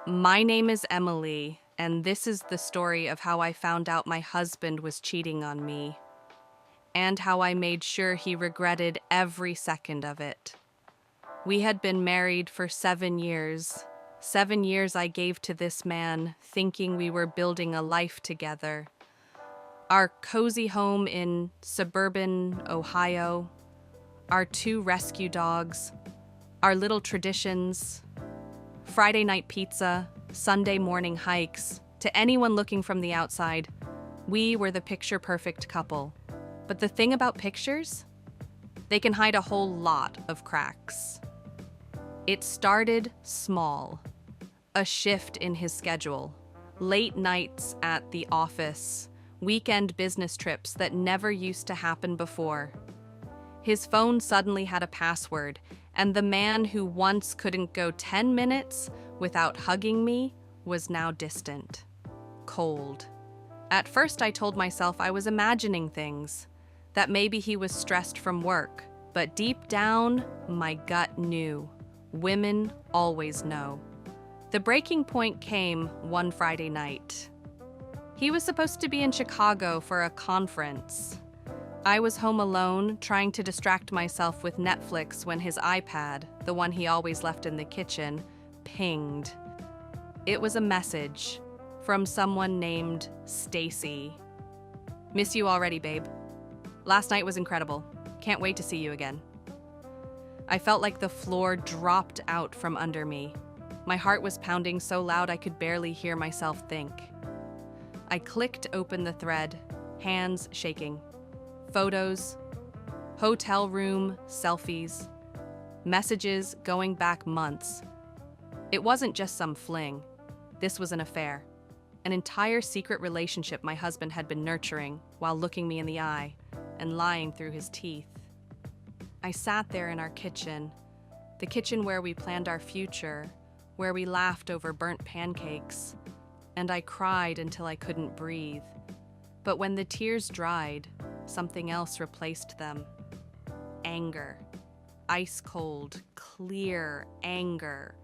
My name is Emily, and this is the story of how I found out my husband was cheating on me, and how I made sure he regretted every second of it. We had been married for 7 years. 7 years I gave to this man, thinking we were building a life together. Our cozy home in suburban Ohio, our 2 rescue dogs, our little traditions, Friday night pizza, Sunday morning hikes. To anyone looking from the outside, we were the picture-perfect couple. But the thing about pictures? They can hide a whole lot of cracks. It started small. A shift in his schedule. Late nights at the office. Weekend business trips that never used to happen before. His phone suddenly had a password, and the man who once couldn't go 10 minutes without hugging me was now distant, cold. At first I told myself I was imagining things, that maybe he was stressed from work, but deep down, my gut knew. Women always know. The breaking point came one Friday night. He was supposed to be in Chicago for a conference. I was home alone, trying to distract myself with Netflix when his iPad, the one he always left in the kitchen, pinged. It was a message from someone named Stacy. Miss you already, babe. Last night was incredible. Can't wait to see you again. I felt like the floor dropped out from under me. My heart was pounding so loud I could barely hear myself think. I clicked open the thread, hands shaking. Photos, hotel room selfies, messages going back months. It wasn't just some fling. This was an affair. An entire secret relationship my husband had been nurturing while looking me in the eye and lying through his teeth. I sat there in our kitchen, the kitchen where we planned our future, where we laughed over burnt pancakes, and I cried until I couldn't breathe. But when the tears dried, something else replaced them. Anger. Ice cold, clear anger.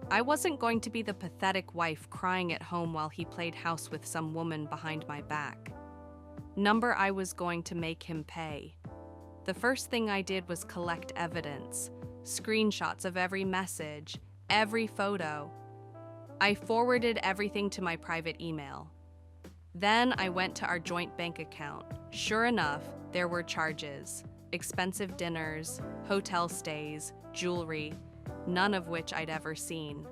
I wasn't going to be the pathetic wife crying at home while he played house with some woman behind my back. I was going to make him pay. The first thing I did was collect evidence, screenshots of every message, every photo. I forwarded everything to my private email. Then I went to our joint bank account. Sure enough, there were charges, expensive dinners, hotel stays, jewelry, none of which I'd ever seen.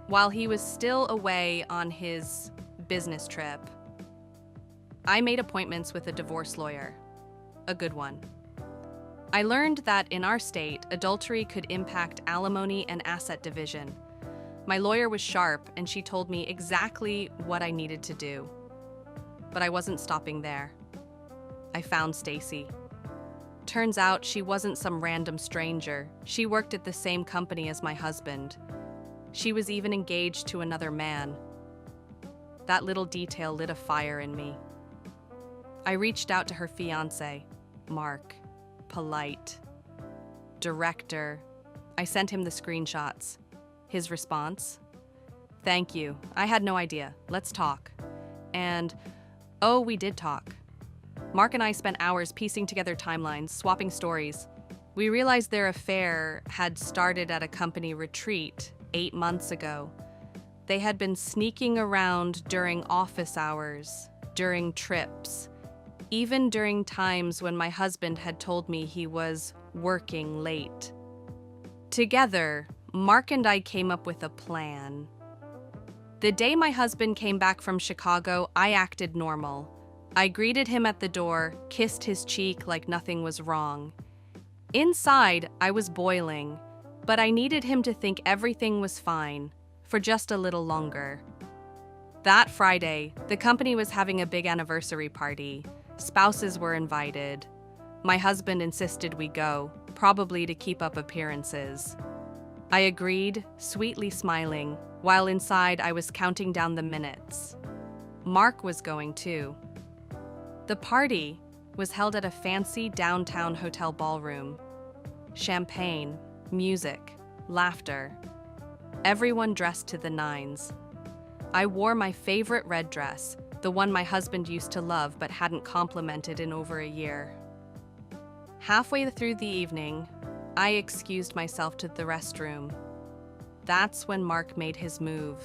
While he was still away on his business trip, I made appointments with a divorce lawyer, a good one. I learned that in our state, adultery could impact alimony and asset division. My lawyer was sharp, and she told me exactly what I needed to do. But I wasn't stopping there. I found Stacy. Turns out she wasn't some random stranger. She worked at the same company as my husband. She was even engaged to another man. That little detail lit a fire in me. I reached out to her fiancé, Mark. Polite. Director. I sent him the screenshots. His response? Thank you. I had no idea. Let's talk. And oh, we did talk. Mark and I spent hours piecing together timelines, swapping stories. We realized their affair had started at a company retreat 8 months ago. They had been sneaking around during office hours, during trips, even during times when my husband had told me he was working late. Together, Mark and I came up with a plan. The day my husband came back from Chicago, I acted normal. I greeted him at the door, kissed his cheek like nothing was wrong. Inside, I was boiling, but I needed him to think everything was fine, for just a little longer. That Friday, the company was having a big anniversary party. Spouses were invited. My husband insisted we go, probably to keep up appearances. I agreed, sweetly smiling, while inside I was counting down the minutes. Mark was going too. The party was held at a fancy downtown hotel ballroom. Champagne, music, laughter. Everyone dressed to the nines. I wore my favorite red dress, the one my husband used to love but hadn't complimented in over a year. Halfway through the evening, I excused myself to the restroom. That's when Mark made his move.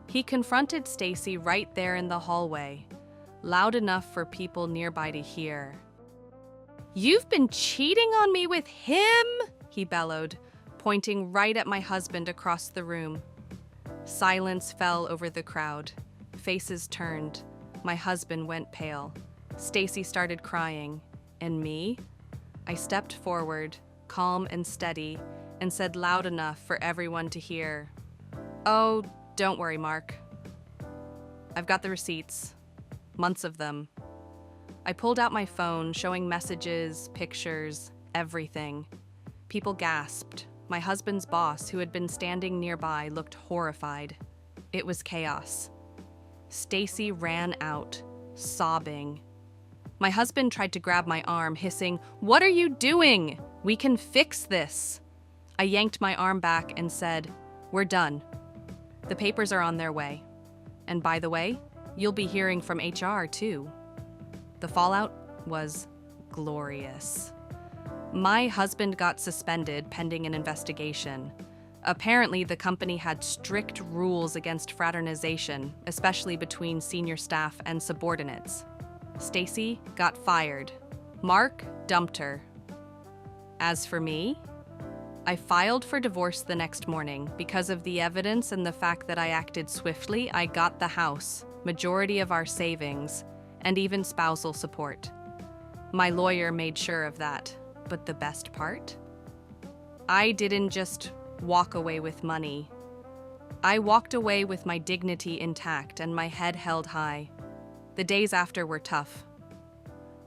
He confronted Stacy right there in the hallway, loud enough for people nearby to hear. "You've been cheating on me with him?" he bellowed, pointing right at my husband across the room. Silence fell over the crowd. Faces turned. My husband went pale. Stacy started crying. And me? I stepped forward, calm and steady, and said loud enough for everyone to hear, "Oh, don't worry, Mark. I've got the receipts. Months of them." I pulled out my phone, showing messages, pictures, everything. People gasped. My husband's boss, who had been standing nearby, looked horrified. It was chaos. Stacy ran out, sobbing. My husband tried to grab my arm, hissing, "What are you doing? We can fix this." I yanked my arm back and said, "We're done. The papers are on their way. And by the way, you'll be hearing from HR too." The fallout was glorious. My husband got suspended pending an investigation. Apparently, the company had strict rules against fraternization, especially between senior staff and subordinates. Stacy got fired. Mark dumped her. As for me, I filed for divorce the next morning. Because of the evidence and the fact that I acted swiftly, I got the house, majority of our savings, and even spousal support. My lawyer made sure of that. But the best part? I didn't just walk away with money. I walked away with my dignity intact and my head held high. The days after were tough.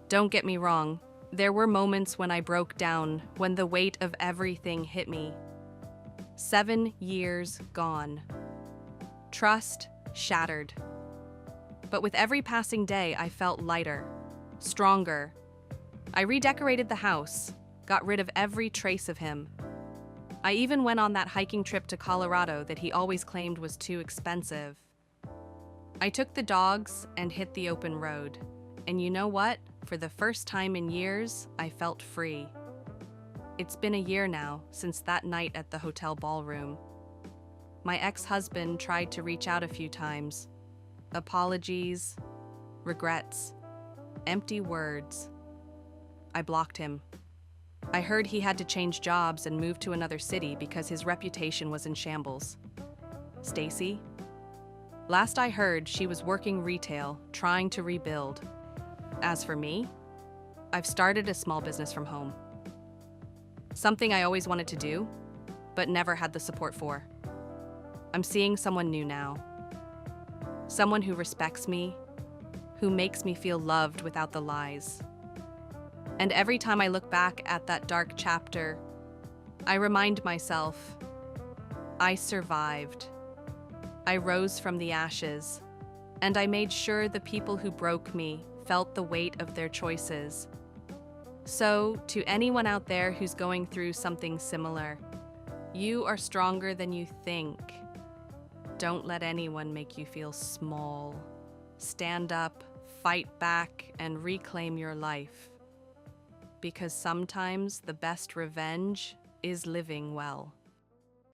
Don't get me wrong, there were moments when I broke down, when the weight of everything hit me. 7 years gone. Trust shattered. But with every passing day, I felt lighter, stronger. I redecorated the house, got rid of every trace of him. I even went on that hiking trip to Colorado that he always claimed was too expensive. I took the dogs and hit the open road. And you know what? For the first time in years, I felt free. It's been a year now since that night at the hotel ballroom. My ex-husband tried to reach out a few times. Apologies, regrets, empty words. I blocked him. I heard he had to change jobs and move to another city because his reputation was in shambles. Stacy? Last I heard, she was working retail, trying to rebuild. As for me, I've started a small business from home. Something I always wanted to do, but never had the support for. I'm seeing someone new now. Someone who respects me, who makes me feel loved without the lies. And every time I look back at that dark chapter, I remind myself, I survived. I rose from the ashes, and I made sure the people who broke me felt the weight of their choices. So, to anyone out there who's going through something similar, you are stronger than you think. Don't let anyone make you feel small. Stand up, fight back, and reclaim your life. Because sometimes the best revenge is living well.